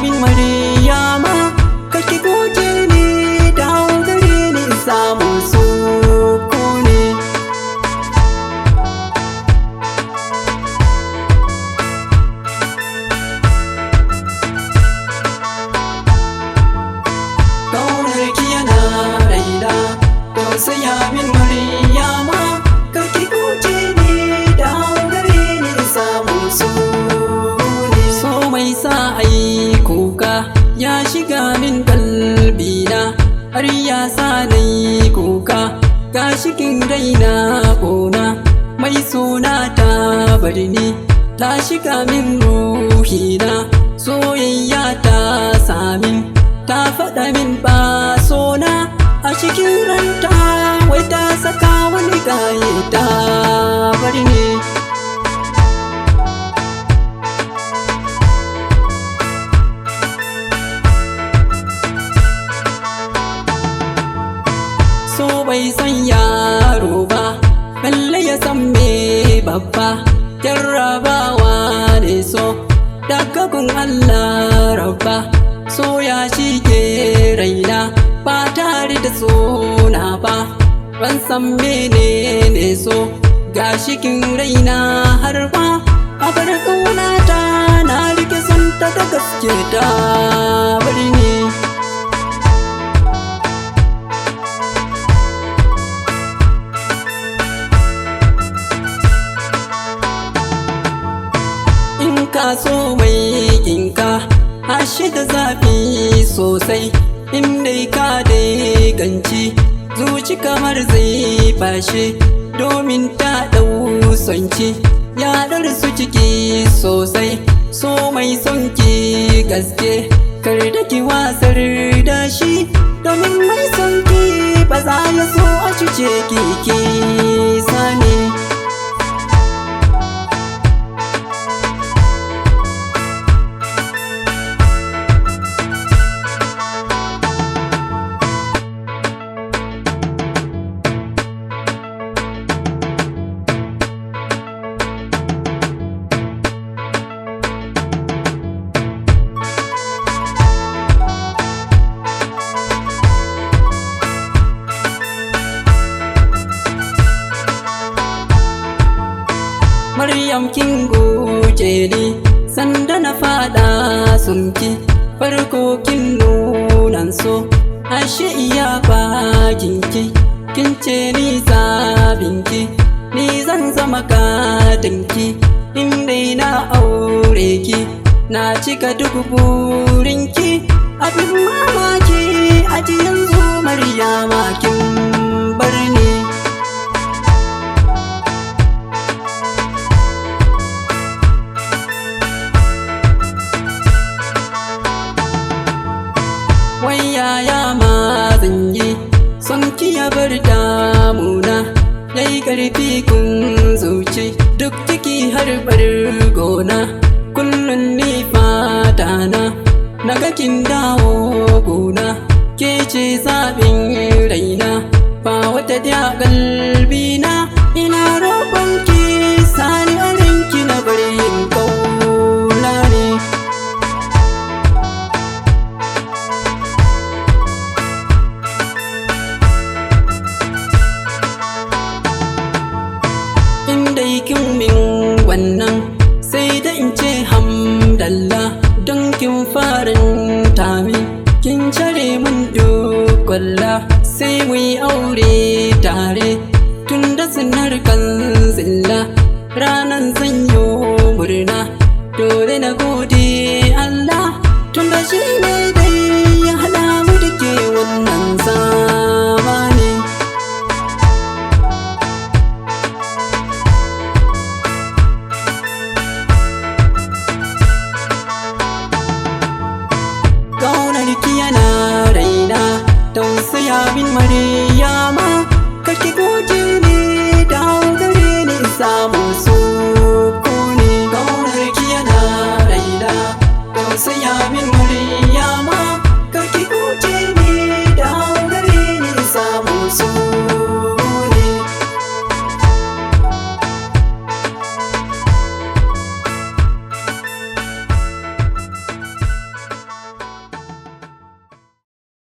min Maryama, kake guje ni dawo gare ni in samu sukuni. Ƙaunarki yana raina, tausaya min Maryama, kake guje ni dawo gare ni in samu sukuni. So mai sa ai kuka ya shiga min kalbina, har ya sa nai kuka ga shigin raina ƙona. Mai suna ta bari ni ta shiga min ruhina, soyayya ta samin ta faɗa min ba sona a cikin ranta, wai ta saka wani gaye ta bari ni. So bai san yaro ba, balle ya san me babba, jarrabawa ne so daga gun Allah rabba. So ya shige raina ba tare da sona ba, ban san menene so ga shigin raina har ba. A bar ƙaunata na rike son ta da gaske ta bari ni. Ka so mai kinka ashe da zafi sosai, in dai ka dai ganci zuci kamar zai fashe, domin ta ɗau sonki ya su ciki sosai. So mai sonki gaske kar da ki wasar da shi, domin mai sonki ba za ya so a cuce ki sani. Maryam kin guje ni sanda na fada sunki, farko kin nunan so ashe iya bakinki, kin ce ni sabinki ni zan zama katinki, in dai na aure ki na cika duk burinki. Abin mamaki aji yanzu Maryama kin bar ni. Wai yaya ma zan yi son ki ya bar damuna, yayi ƙarfi kun zuci duk ciki har gona. Kullum ni fatana naga kin dawo gona, ke ce zaɓin raina ba wata da galbina. Ina roƙon ki sani a ranki na bari yin ƙauna ne. Kin min wannan sai da in ce hamdallah, don kin faranta min kin cire min duk kwalla, sai mu yi aure tare tun da sinar